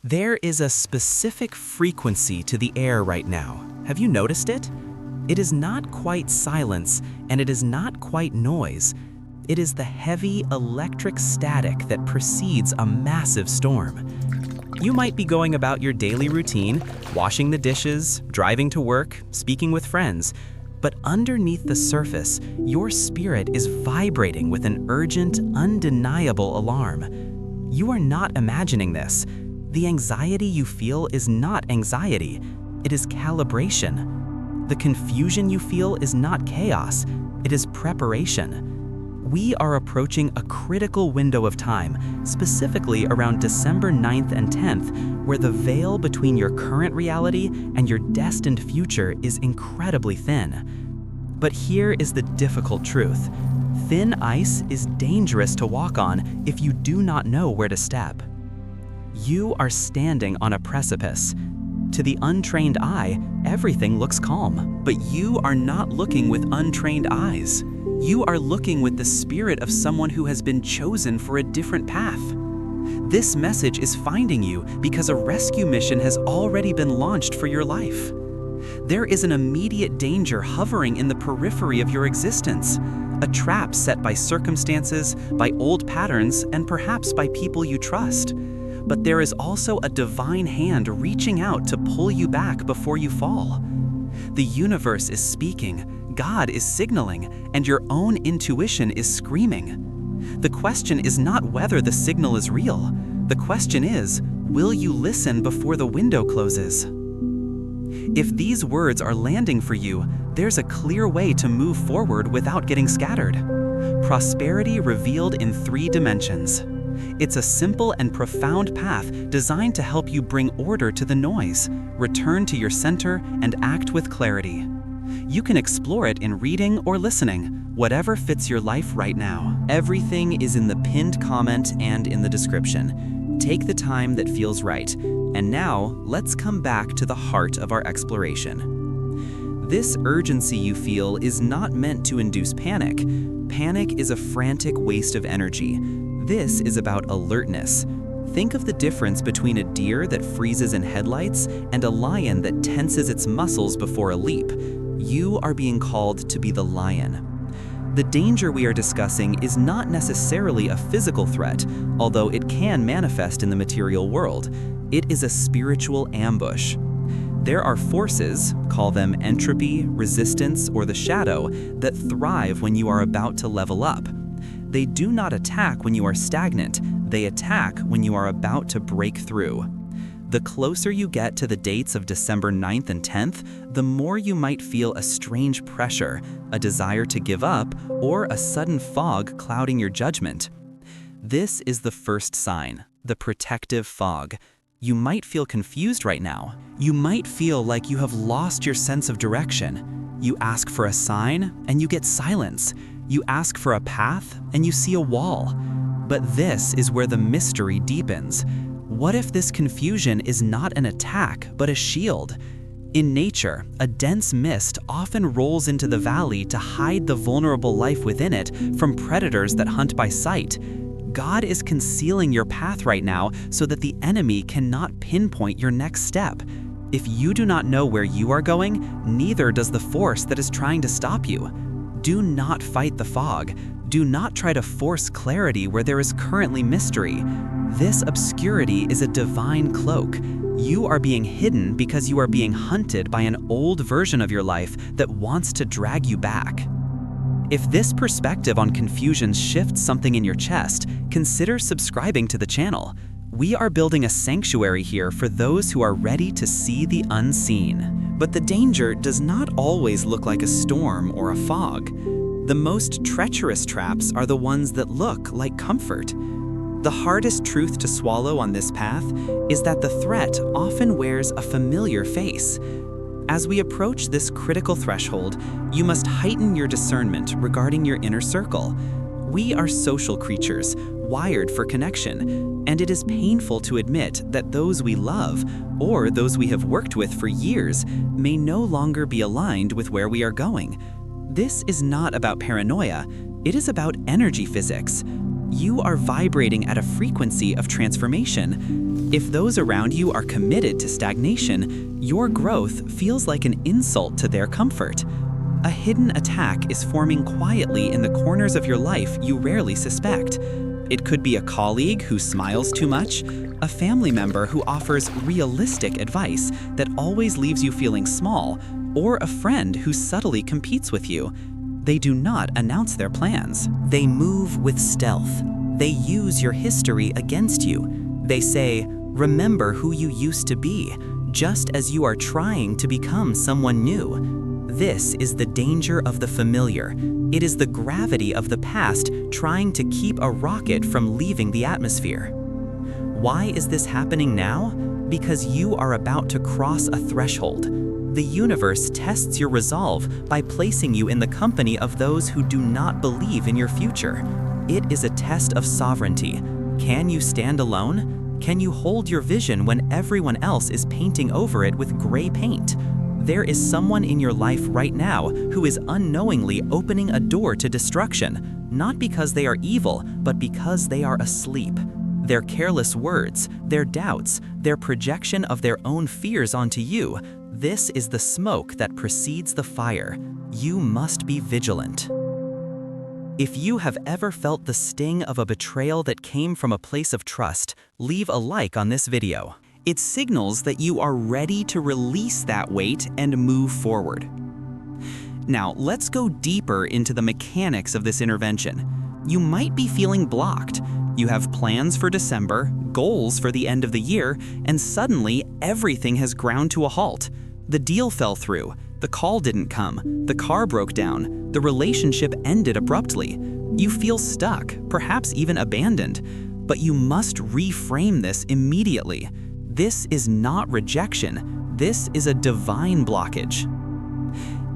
There is a specific frequency to the air right now. Have you noticed it? It is not quite silence, and it is not quite noise. It is the heavy electric static that precedes a massive storm. You might be going about your daily routine, washing the dishes, driving to work, speaking with friends, but underneath the surface, your spirit is vibrating with an urgent, undeniable alarm. You are not imagining this. The anxiety you feel is not anxiety, it is calibration. The confusion you feel is not chaos, it is preparation. We are approaching a critical window of time, specifically around December 9th and 10th, where the veil between your current reality and your destined future is incredibly thin. But here is the difficult truth. Thin ice is dangerous to walk on if you do not know where to step. You are standing on a precipice. To the untrained eye, everything looks calm, but you are not looking with untrained eyes. You are looking with the spirit of someone who has been chosen for a different path. This message is finding you because a rescue mission has already been launched for your life. There is an immediate danger hovering in the periphery of your existence, a trap set by circumstances, by old patterns, and perhaps by people you trust. But there is also a divine hand reaching out to pull you back before you fall. The universe is speaking, God is signaling, and your own intuition is screaming. The question is not whether the signal is real. The question is, will you listen before the window closes? If these words are landing for you, there's a clear way to move forward without getting scattered. Prosperity revealed in 3 dimensions. It's a simple and profound path designed to help you bring order to the noise, return to your center, and act with clarity. You can explore it in reading or listening, whatever fits your life right now. Everything is in the pinned comment and in the description. Take the time that feels right. And now, let's come back to the heart of our exploration. This urgency you feel is not meant to induce panic. Panic is a frantic waste of energy. This is about alertness. Think of the difference between a deer that freezes in headlights and a lion that tenses its muscles before a leap. You are being called to be the lion. The danger we are discussing is not necessarily a physical threat, although it can manifest in the material world. It is a spiritual ambush. There are forces, call them entropy, resistance, or the shadow, that thrive when you are about to level up. They do not attack when you are stagnant, they attack when you are about to break through. The closer you get to the dates of December 9th and 10th, the more you might feel a strange pressure, a desire to give up, or a sudden fog clouding your judgment. This is the first sign, the protective fog. You might feel confused right now. You might feel like you have lost your sense of direction. You ask for a sign, and you get silence. You ask for a path, and you see a wall. But this is where the mystery deepens. What if this confusion is not an attack, but a shield? In nature, a dense mist often rolls into the valley to hide the vulnerable life within it from predators that hunt by sight. God is concealing your path right now so that the enemy cannot pinpoint your next step. If you do not know where you are going, neither does the force that is trying to stop you. Do not fight the fog. Do not try to force clarity where there is currently mystery. This obscurity is a divine cloak. You are being hidden because you are being hunted by an old version of your life that wants to drag you back. If this perspective on confusion shifts something in your chest, consider subscribing to the channel. We are building a sanctuary here for those who are ready to see the unseen. But the danger does not always look like a storm or a fog. The most treacherous traps are the ones that look like comfort. The hardest truth to swallow on this path is that the threat often wears a familiar face. As we approach this critical threshold, you must heighten your discernment regarding your inner circle. We are social creatures, wired for connection, and it is painful to admit that those we love, or those we have worked with for years, may no longer be aligned with where we are going. This is not about paranoia, it is about energy physics. You are vibrating at a frequency of transformation. If those around you are committed to stagnation, your growth feels like an insult to their comfort. A hidden attack is forming quietly in the corners of your life you rarely suspect. It could be a colleague who smiles too much, a family member who offers realistic advice that always leaves you feeling small, or a friend who subtly competes with you. They do not announce their plans. They move with stealth. They use your history against you. They say, "Remember who you used to be," just as you are trying to become someone new. This is the danger of the familiar. It is the gravity of the past trying to keep a rocket from leaving the atmosphere. Why is this happening now? Because you are about to cross a threshold. The universe tests your resolve by placing you in the company of those who do not believe in your future. It is a test of sovereignty. Can you stand alone? Can you hold your vision when everyone else is painting over it with gray paint? There is someone in your life right now who is unknowingly opening a door to destruction, not because they are evil, but because they are asleep. Their careless words, their doubts, their projection of their own fears onto you, this is the smoke that precedes the fire. You must be vigilant. If you have ever felt the sting of a betrayal that came from a place of trust, leave a like on this video. It signals that you are ready to release that weight and move forward. Now, let's go deeper into the mechanics of this intervention. You might be feeling blocked. You have plans for December, goals for the end of the year, and suddenly everything has ground to a halt. The deal fell through, the call didn't come, the car broke down, the relationship ended abruptly. You feel stuck, perhaps even abandoned, but you must reframe this immediately. This is not rejection, this is a divine blockage.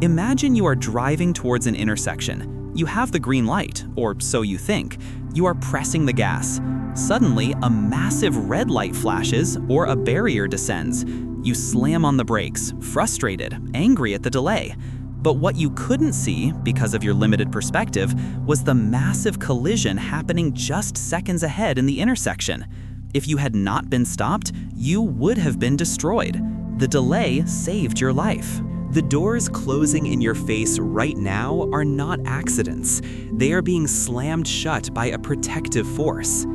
Imagine you are driving towards an intersection. You have the green light, or so you think. You are pressing the gas. Suddenly, a massive red light flashes or a barrier descends. You slam on the brakes, frustrated, angry at the delay. But what you couldn't see, because of your limited perspective, was the massive collision happening just seconds ahead in the intersection. If you had not been stopped, you would have been destroyed. The delay saved your life. The doors closing in your face right now are not accidents. They are being slammed shut by a protective force.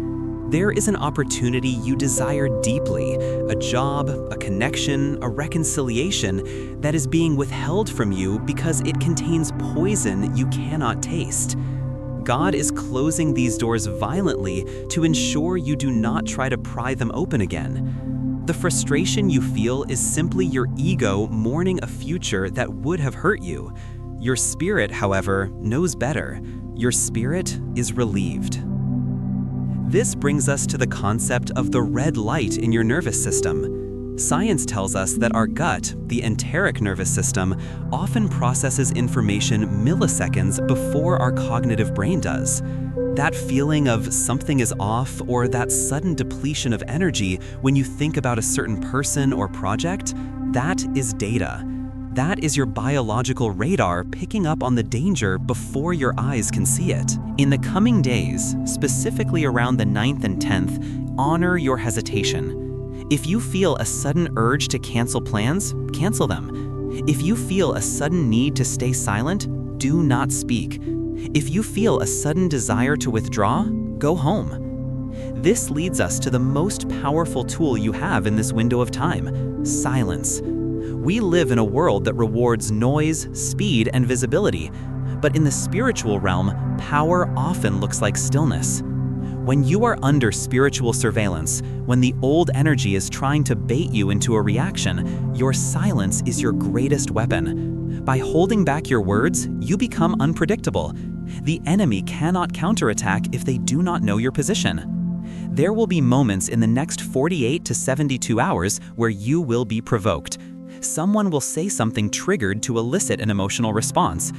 There is an opportunity you desire deeply, a job, a connection, a reconciliation that is being withheld from you because it contains poison you cannot taste. God is closing these doors violently to ensure you do not try to pry them open again. The frustration you feel is simply your ego mourning a future that would have hurt you. Your spirit, however, knows better. Your spirit is relieved. This brings us to the concept of the red light in your nervous system. Science tells us that our gut, the enteric nervous system, often processes information milliseconds before our cognitive brain does. That feeling of something is off or that sudden depletion of energy when you think about a certain person or project, that is data. That is your biological radar picking up on the danger before your eyes can see it. In the coming days, specifically around the 9th and 10th, honor your hesitation. If you feel a sudden urge to cancel plans, cancel them. If you feel a sudden need to stay silent, do not speak. If you feel a sudden desire to withdraw, go home. This leads us to the most powerful tool you have in this window of time: silence. We live in a world that rewards noise, speed, and visibility, but in the spiritual realm, power often looks like stillness. When you are under spiritual surveillance, when the old energy is trying to bait you into a reaction, your silence is your greatest weapon. By holding back your words, you become unpredictable. The enemy cannot counterattack if they do not know your position. There will be moments in the next 48 to 72 hours where you will be provoked. Someone will say something triggered to elicit an emotional response.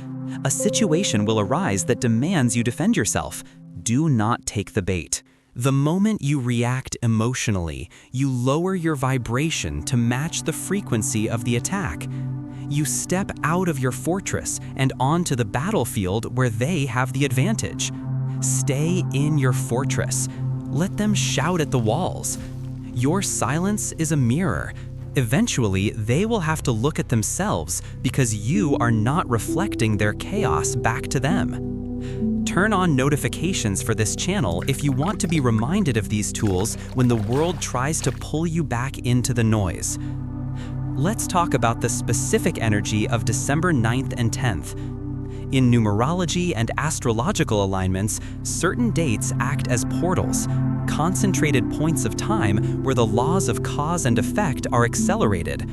A situation will arise that demands you defend yourself. Do not take the bait. The moment you react emotionally, you lower your vibration to match the frequency of the attack. You step out of your fortress and onto the battlefield where they have the advantage. Stay in your fortress. Let them shout at the walls. Your silence is a mirror. Eventually, they will have to look at themselves because you are not reflecting their chaos back to them. Turn on notifications for this channel if you want to be reminded of these tools when the world tries to pull you back into the noise. Let's talk about the specific energy of December 9th and 10th. In numerology and astrological alignments, certain dates act as portals, concentrated points of time where the laws of cause and effect are accelerated.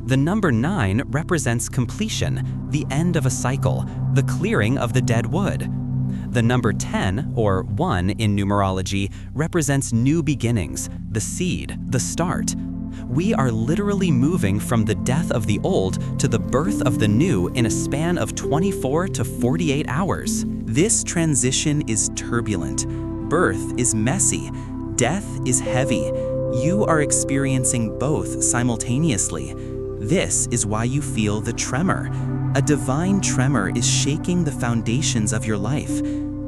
The number 9 represents completion, the end of a cycle, the clearing of the dead wood. The number 10, or 1 in numerology, represents new beginnings, the seed, the start. We are literally moving from the death of the old to the birth of the new in a span of 24 to 48 hours. This transition is turbulent. Birth is messy. Death is heavy. You are experiencing both simultaneously. This is why you feel the tremor. A divine tremor is shaking the foundations of your life.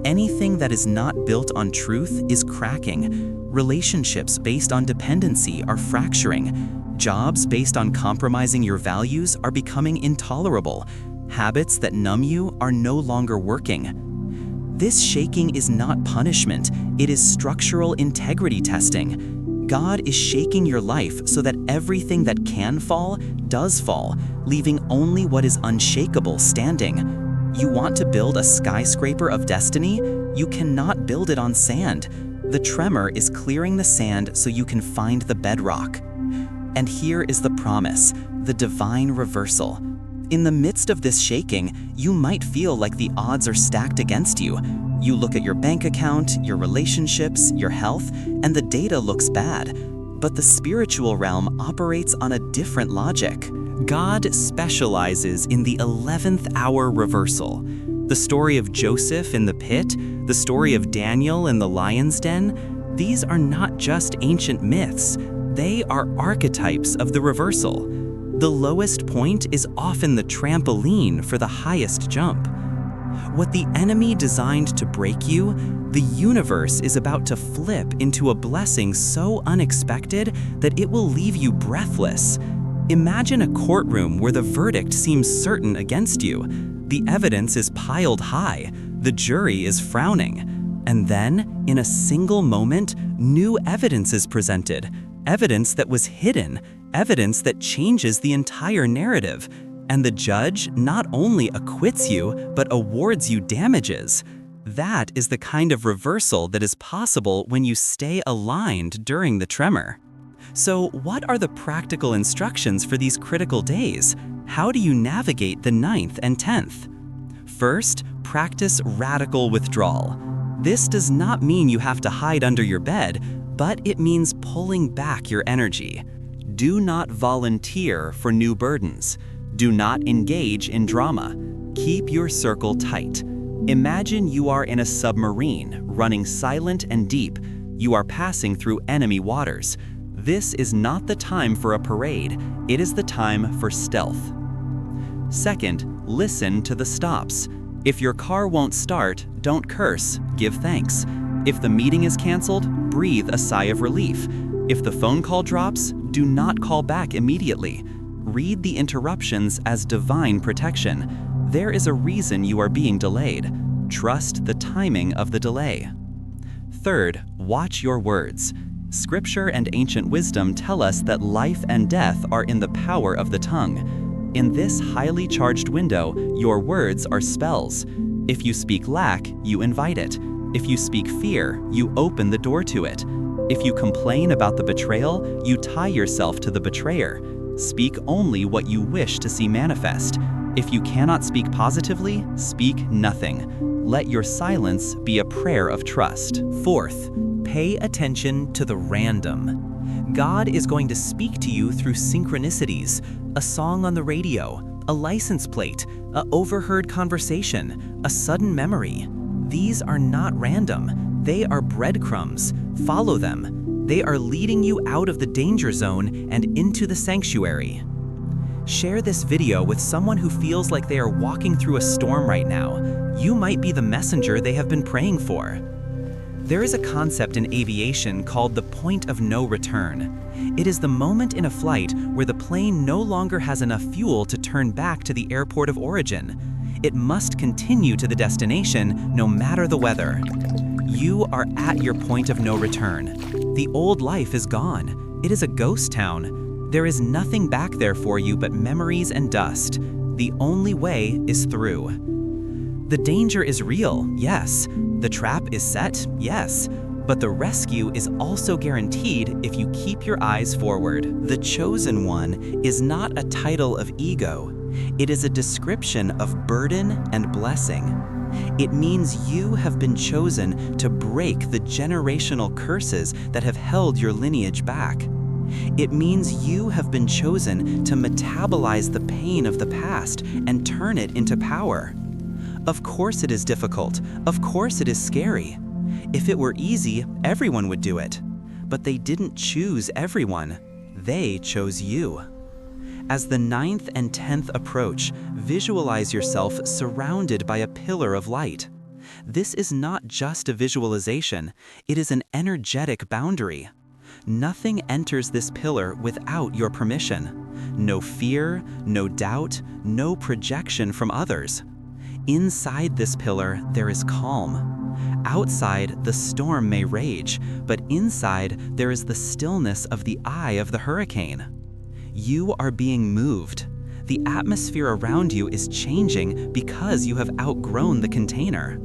Anything that is not built on truth is cracking. Relationships based on dependency are fracturing. Jobs based on compromising your values are becoming intolerable. Habits that numb you are no longer working. This shaking is not punishment, it is structural integrity testing. God is shaking your life so that everything that can fall does fall, leaving only what is unshakable standing. You want to build a skyscraper of destiny? You cannot build it on sand. The tremor is clearing the sand so you can find the bedrock. And here is the promise, the divine reversal. In the midst of this shaking, you might feel like the odds are stacked against you. You look at your bank account, your relationships, your health, and the data looks bad. But the spiritual realm operates on a different logic. God specializes in the 11th hour reversal. The story of Joseph in the pit, the story of Daniel in the lion's den, these are not just ancient myths. They are archetypes of the reversal. The lowest point is often the trampoline for the highest jump. What the enemy designed to break you, the universe is about to flip into a blessing so unexpected that it will leave you breathless. Imagine a courtroom where the verdict seems certain against you. The evidence is piled high, the jury is frowning. And then, in a single moment, new evidence is presented. Evidence that was hidden, evidence that changes the entire narrative. And the judge not only acquits you, but awards you damages. That is the kind of reversal that is possible when you stay aligned during the tremor. So, what are the practical instructions for these critical days? How do you navigate the 9th and 10th? First, practice radical withdrawal. This does not mean you have to hide under your bed, but it means pulling back your energy. Do not volunteer for new burdens. Do not engage in drama. Keep your circle tight. Imagine you are in a submarine, running silent and deep. You are passing through enemy waters. This is not the time for a parade, it is the time for stealth. Second, listen to the stops. If your car won't start, don't curse, give thanks. If the meeting is canceled, breathe a sigh of relief. If the phone call drops, do not call back immediately. Read the interruptions as divine protection. There is a reason you are being delayed. Trust the timing of the delay. Third, watch your words. Scripture and ancient wisdom tell us that life and death are in the power of the tongue. In this highly charged window, your words are spells. If you speak lack, you invite it. If you speak fear, you open the door to it. If you complain about the betrayal, you tie yourself to the betrayer. Speak only what you wish to see manifest. If you cannot speak positively, speak nothing. Let your silence be a prayer of trust. Fourth, pay attention to the random. God is going to speak to you through synchronicities, a song on the radio, a license plate, an overheard conversation, a sudden memory. These are not random. They are breadcrumbs. Follow them. They are leading you out of the danger zone and into the sanctuary. Share this video with someone who feels like they are walking through a storm right now. You might be the messenger they have been praying for. There is a concept in aviation called the point of no return. It is the moment in a flight where the plane no longer has enough fuel to turn back to the airport of origin. It must continue to the destination no matter the weather. You are at your point of no return. The old life is gone. It is a ghost town. There is nothing back there for you but memories and dust. The only way is through. The danger is real, yes. The trap is set, yes. But the rescue is also guaranteed if you keep your eyes forward. The chosen one is not a title of ego. It is a description of burden and blessing. It means you have been chosen to break the generational curses that have held your lineage back. It means you have been chosen to metabolize the pain of the past and turn it into power. Of course it is difficult. Of course it is scary. If it were easy, everyone would do it. But they didn't choose everyone. They chose you. As the 9th and 10th approach, visualize yourself surrounded by a pillar of light. This is not just a visualization, it is an energetic boundary. Nothing enters this pillar without your permission. No fear, no doubt, no projection from others. Inside this pillar, there is calm. Outside, the storm may rage, but inside, there is the stillness of the eye of the hurricane. You are being moved. The atmosphere around you is changing because you have outgrown the container.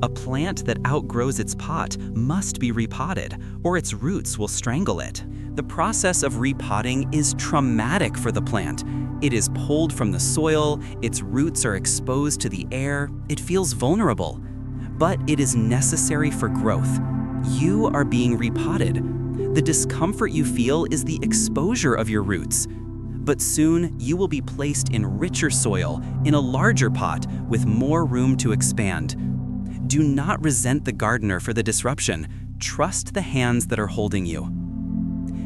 A plant that outgrows its pot must be repotted, or its roots will strangle it. The process of repotting is traumatic for the plant. It is pulled from the soil, its roots are exposed to the air, it feels vulnerable. But it is necessary for growth. You are being repotted. The discomfort you feel is the exposure of your roots. But soon, you will be placed in richer soil, in a larger pot, with more room to expand. Do not resent the gardener for the disruption. Trust the hands that are holding you.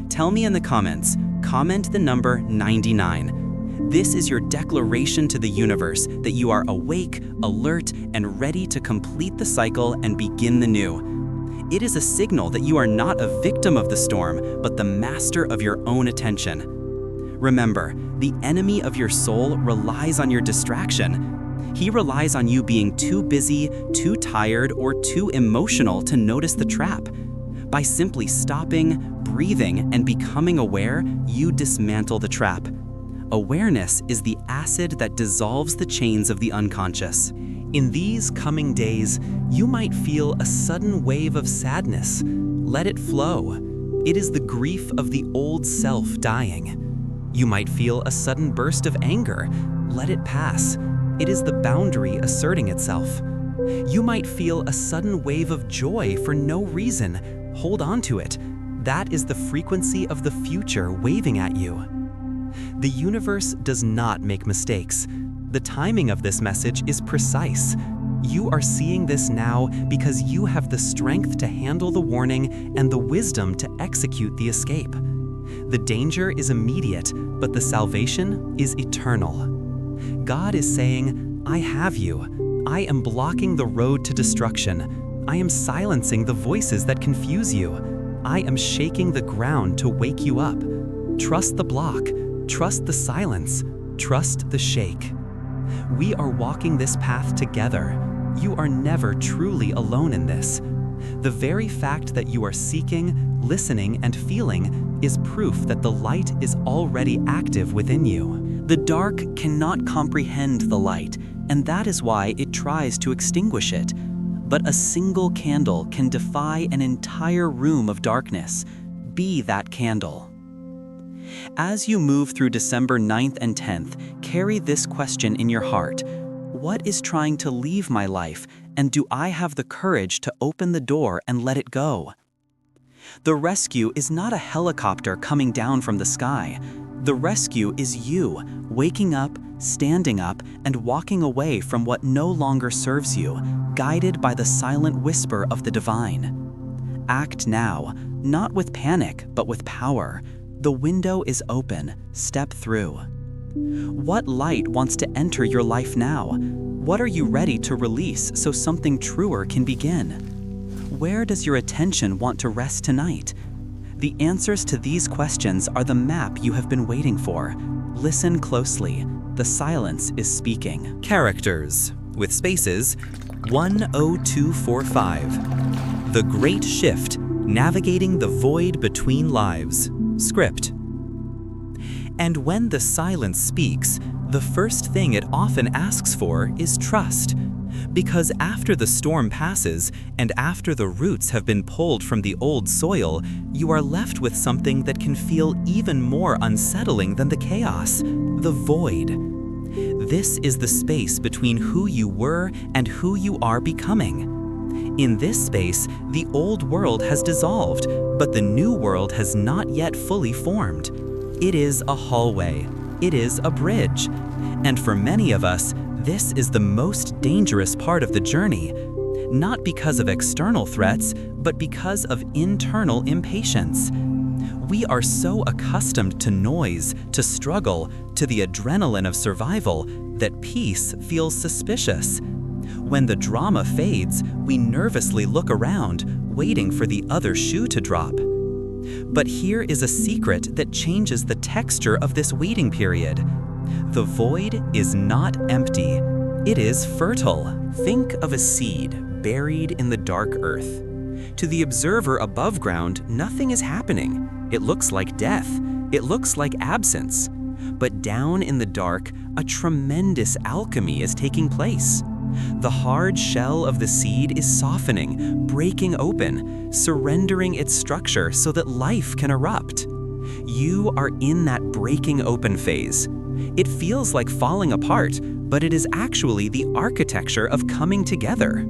Tell me in the comments, comment the number 99. This is your declaration to the universe that you are awake, alert, and ready to complete the cycle and begin the new. It is a signal that you are not a victim of the storm, but the master of your own attention. Remember, the enemy of your soul relies on your distraction. He relies on you being too busy, too tired, or too emotional to notice the trap. By simply stopping, breathing, and becoming aware, you dismantle the trap. Awareness is the acid that dissolves the chains of the unconscious. In these coming days, you might feel a sudden wave of sadness. Let it flow. It is the grief of the old self dying. You might feel a sudden burst of anger. Let it pass. It is the boundary asserting itself. You might feel a sudden wave of joy for no reason. Hold on to it. That is the frequency of the future waving at you. The universe does not make mistakes. The timing of this message is precise. You are seeing this now because you have the strength to handle the warning and the wisdom to execute the escape. The danger is immediate, but the salvation is eternal. God is saying, I have you. I am blocking the road to destruction. I am silencing the voices that confuse you. I am shaking the ground to wake you up. Trust the block. Trust the silence. Trust the shake. We are walking this path together. You are never truly alone in this. The very fact that you are seeking, listening, and feeling is proof that the light is already active within you. The dark cannot comprehend the light, and that is why it tries to extinguish it. But a single candle can defy an entire room of darkness. Be that candle. As you move through December 9th and 10th, carry this question in your heart. What is trying to leave my life, and do I have the courage to open the door and let it go? The rescue is not a helicopter coming down from the sky. The rescue is you, waking up, standing up, and walking away from what no longer serves you, guided by the silent whisper of the divine. Act now, not with panic, but with power. The window is open. Step through. What light wants to enter your life now? What are you ready to release so something truer can begin? where does your attention want to rest tonight? The answers to these questions are the map you have been waiting for. Listen closely. The silence is speaking. Characters, with spaces, 10245. The Great Shift, Navigating the Void Between Lives. Script. And when the silence speaks, the first thing it often asks for is trust. Because after the storm passes, and after the roots have been pulled from the old soil, you are left with something that can feel even more unsettling than the chaos: the void. This is the space between who you were and who you are becoming. In this space, the old world has dissolved, but the new world has not yet fully formed. It is a hallway. It is a bridge. And for many of us, this is the most dangerous part of the journey, not because of external threats, but because of internal impatience. We are so accustomed to noise, to struggle, to the adrenaline of survival, that peace feels suspicious. When the drama fades, we nervously look around, waiting for the other shoe to drop. But here is a secret that changes the texture of this waiting period. The void is not empty. It is fertile. Think of a seed buried in the dark earth. To the observer above ground, nothing is happening. It looks like death. It looks like absence. But down in the dark, a tremendous alchemy is taking place. The hard shell of the seed is softening, breaking open, surrendering its structure so that life can erupt. You are in that breaking open phase. It feels like falling apart, but it is actually the architecture of coming together.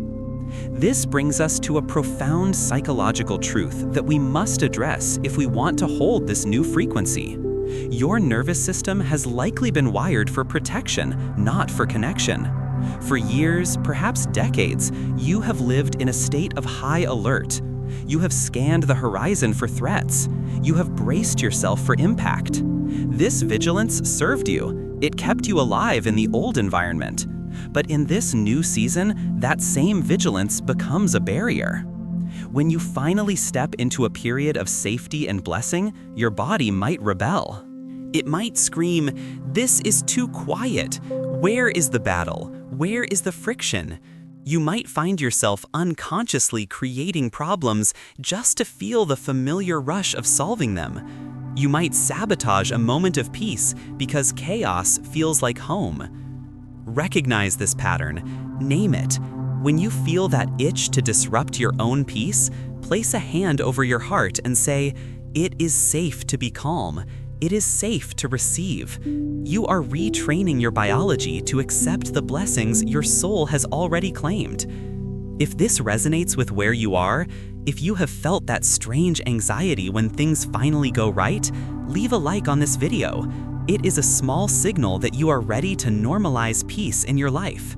This brings us to a profound psychological truth that we must address if we want to hold this new frequency. Your nervous system has likely been wired for protection, not for connection. For years, perhaps decades, you have lived in a state of high alert. You have scanned the horizon for threats. You have braced yourself for impact. This vigilance served you. It kept you alive in the old environment. But in this new season, that same vigilance becomes a barrier. When you finally step into a period of safety and blessing, your body might rebel. It might scream, "This is too quiet. Where is the battle? Where is the friction?" You might find yourself unconsciously creating problems just to feel the familiar rush of solving them. You might sabotage a moment of peace because chaos feels like home. Recognize this pattern. Name it. When you feel that itch to disrupt your own peace, place a hand over your heart and say, "It is safe to be calm. It is safe to receive." You are retraining your biology to accept the blessings your soul has already claimed. If this resonates with where you are, if you have felt that strange anxiety when things finally go right, leave a like on this video. It is a small signal that you are ready to normalize peace in your life.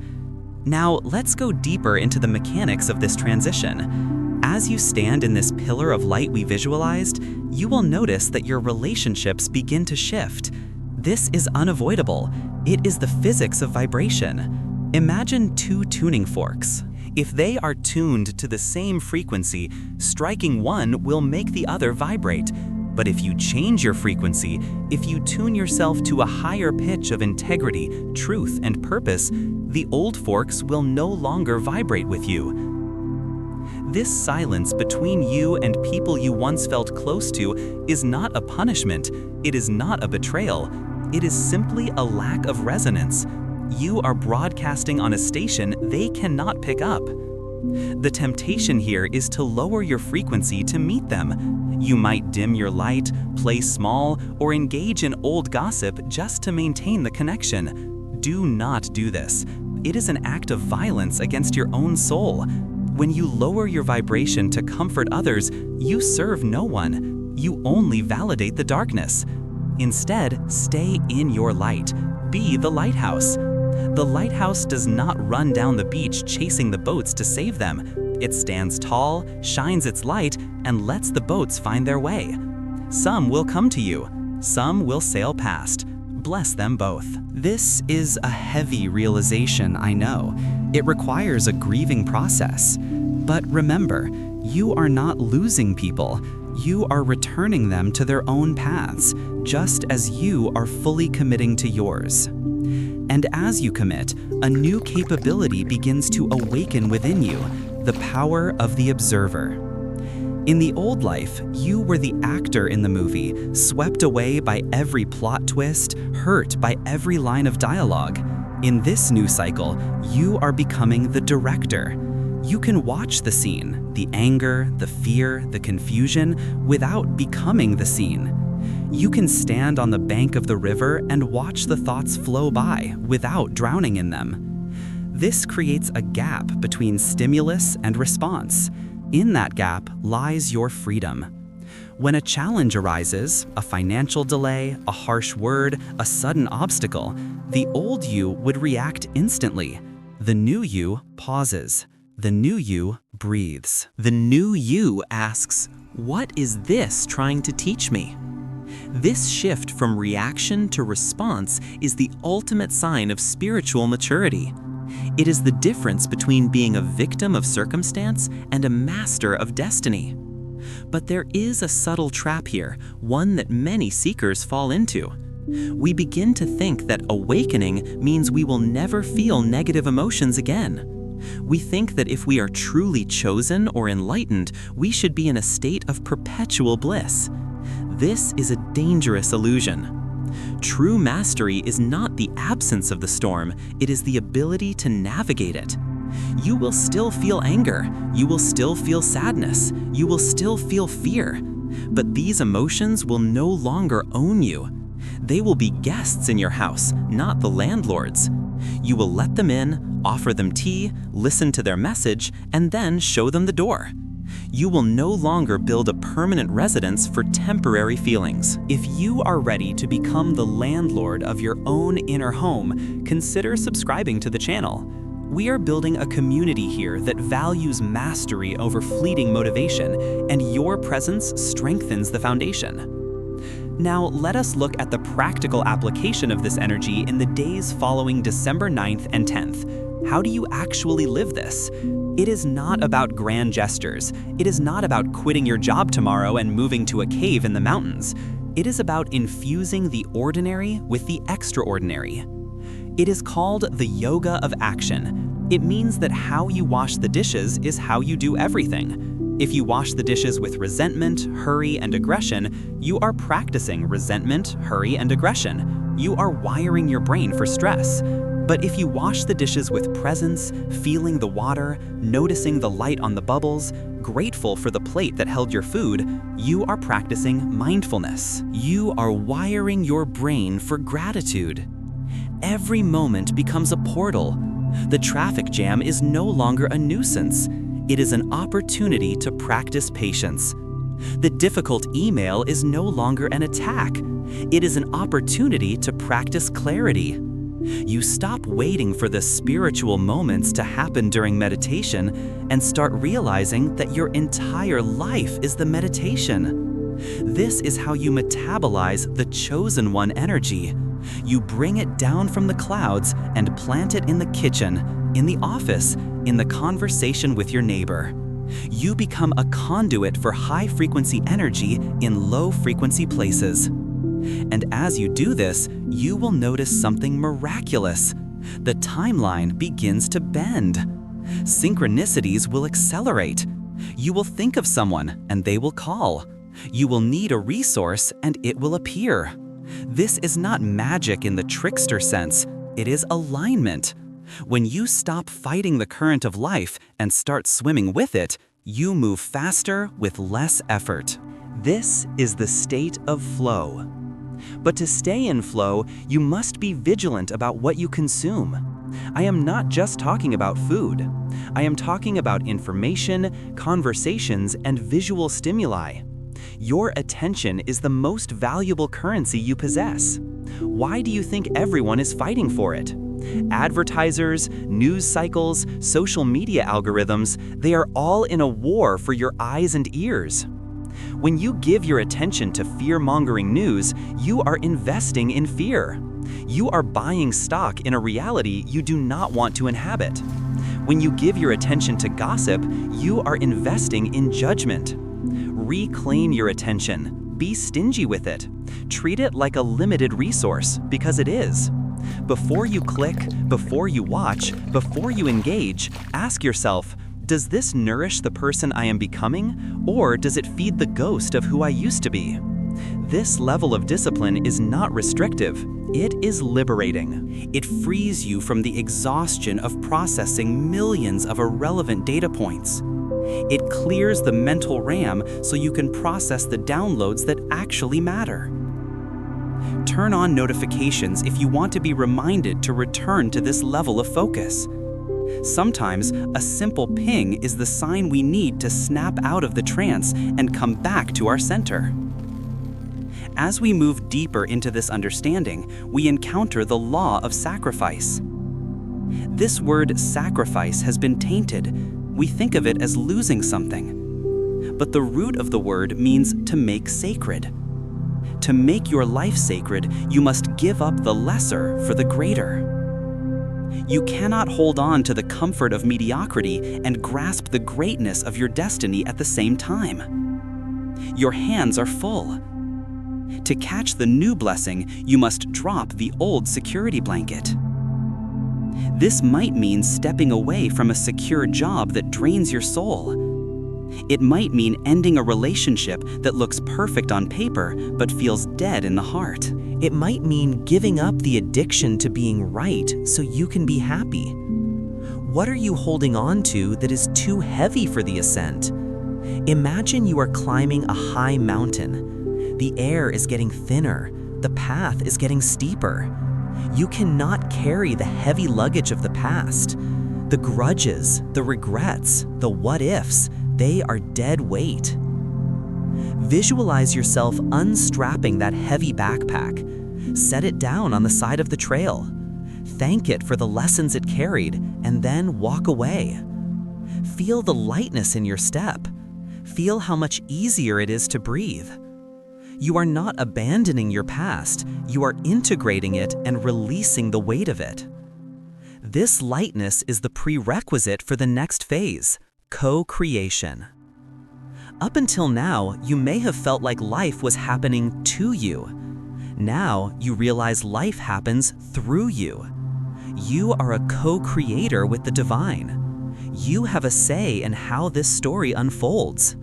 Now, let's go deeper into the mechanics of this transition. As you stand in this pillar of light we visualized, you will notice that your relationships begin to shift. This is unavoidable. It is the physics of vibration. Imagine two tuning forks. If they are tuned to the same frequency, striking one will make the other vibrate. But if you change your frequency, if you tune yourself to a higher pitch of integrity, truth, and purpose, the old forks will no longer vibrate with you. This silence between you and people you once felt close to is not a punishment. It is not a betrayal. It is simply a lack of resonance. You are broadcasting on a station they cannot pick up. The temptation here is to lower your frequency to meet them. You might dim your light, play small, or engage in old gossip just to maintain the connection. Do not do this. It is an act of violence against your own soul. When you lower your vibration to comfort others, you serve no one. You only validate the darkness. Instead, stay in your light. Be the lighthouse. The lighthouse does not run down the beach chasing the boats to save them. It stands tall, shines its light, and lets the boats find their way. Some will come to you. Some will sail past. Bless them both. This is a heavy realization, I know. It requires a grieving process. But remember, You are not losing people. You are returning them to their own paths, just as you are fully committing to yours. And as you commit, a new capability begins to awaken within you, the power of the observer. In the old life, you were the actor in the movie, swept away by every plot twist, hurt by every line of dialogue. In this new cycle, you are becoming the director. You can watch the scene, the anger, the fear, the confusion, without becoming the scene. You can stand on the bank of the river and watch the thoughts flow by without drowning in them. This creates a gap between stimulus and response. In that gap lies your freedom. When a challenge arises, a financial delay, a harsh word, a sudden obstacle, the old you would react instantly. The new you pauses. The new you breathes. The new you asks, "What is this trying to teach me?" This shift from reaction to response is the ultimate sign of spiritual maturity. It is the difference between being a victim of circumstance and a master of destiny. But there is a subtle trap here, one that many seekers fall into. We begin to think that awakening means we will never feel negative emotions again. We think that if we are truly chosen or enlightened, we should be in a state of perpetual bliss. This is a dangerous illusion. True mastery is not the absence of the storm, it is the ability to navigate it. You will still feel anger, you will still feel sadness, you will still feel fear, but these emotions will no longer own you. They will be guests in your house, not the landlords. You will let them in, offer them tea, listen to their message, and then show them the door. You will no longer build a permanent residence for temporary feelings. If you are ready to become the landlord of your own inner home, consider subscribing to the channel. We are building a community here that values mastery over fleeting motivation, and your presence strengthens the foundation. Now, let us look at the practical application of this energy in the days following December 9th and 10th. How do you actually live this? It is not about grand gestures. It is not about quitting your job tomorrow and moving to a cave in the mountains. It is about infusing the ordinary with the extraordinary. It is called the yoga of action. It means that how you wash the dishes is how you do everything. If you wash the dishes with resentment, hurry, and aggression, you are practicing resentment, hurry, and aggression. You are wiring your brain for stress. But if you wash the dishes with presence, feeling the water, noticing the light on the bubbles, grateful for the plate that held your food, you are practicing mindfulness. You are wiring your brain for gratitude. Every moment becomes a portal. The traffic jam is no longer a nuisance. It is an opportunity to practice patience. The difficult email is no longer an attack. It is an opportunity to practice clarity. You stop waiting for the spiritual moments to happen during meditation and start realizing that your entire life is the meditation. This is how you metabolize the chosen one energy. You bring it down from the clouds and plant it in the kitchen, in the office, in the conversation with your neighbor. You become a conduit for high-frequency energy in low-frequency places. And as you do this, you will notice something miraculous. The timeline begins to bend. Synchronicities will accelerate. You will think of someone and they will call. You will need a resource and it will appear. This is not magic in the trickster sense. It is alignment. When you stop fighting the current of life and start swimming with it, you move faster with less effort. This is the state of flow. But to stay in flow, you must be vigilant about what you consume. I am not just talking about food. I am talking about information, conversations, and visual stimuli. Your attention is the most valuable currency you possess. Why do you think everyone is fighting for it? Advertisers, news cycles, social media algorithms, they are all in a war for your eyes and ears. When you give your attention to fear-mongering news, you are investing in fear. You are buying stock in a reality you do not want to inhabit. When you give your attention to gossip, you are investing in judgment. Reclaim your attention. Be stingy with it. Treat it like a limited resource, because it is. Before you click, before you watch, before you engage, ask yourself, does this nourish the person I am becoming, or does it feed the ghost of who I used to be? This level of discipline is not restrictive. It is liberating. It frees you from the exhaustion of processing millions of irrelevant data points. It clears the mental RAM so you can process the downloads that actually matter. Turn on notifications if you want to be reminded to return to this level of focus. Sometimes, a simple ping is the sign we need to snap out of the trance and come back to our center. As we move deeper into this understanding, we encounter the law of sacrifice. This word sacrifice has been tainted. We think of it as losing something. But the root of the word means to make sacred. To make your life sacred, you must give up the lesser for the greater. You cannot hold on to the comfort of mediocrity and grasp the greatness of your destiny at the same time. Your hands are full. To catch the new blessing, you must drop the old security blanket. This might mean stepping away from a secure job that drains your soul. It might mean ending a relationship that looks perfect on paper but feels dead in the heart. It might mean giving up the addiction to being right so you can be happy. What are you holding on to that is too heavy for the ascent? Imagine you are climbing a high mountain. The air is getting thinner. The path is getting steeper. You cannot carry the heavy luggage of the past. The grudges, the regrets, the what-ifs, they are dead weight. Visualize yourself unstrapping that heavy backpack. Set it down on the side of the trail. Thank it for the lessons it carried, and then walk away. Feel the lightness in your step. Feel how much easier it is to breathe. You are not abandoning your past, you are integrating it and releasing the weight of it. This lightness is the prerequisite for the next phase, co-creation. Up until now, you may have felt like life was happening to you. Now, you realize life happens through you. You are a co-creator with the divine. You have a say in how this story unfolds.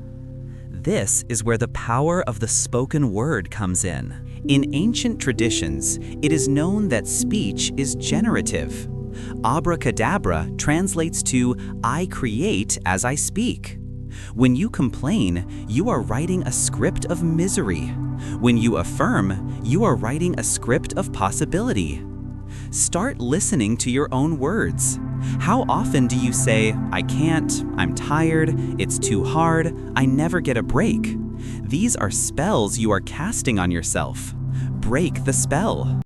This is where the power of the spoken word comes in. In ancient traditions, it is known that speech is generative. Abracadabra translates to, I create as I speak. When you complain, you are writing a script of misery. When you affirm, you are writing a script of possibility. Start listening to your own words. How often do you say, I can't, I'm tired, it's too hard, I never get a break? These are spells you are casting on yourself. Break the spell.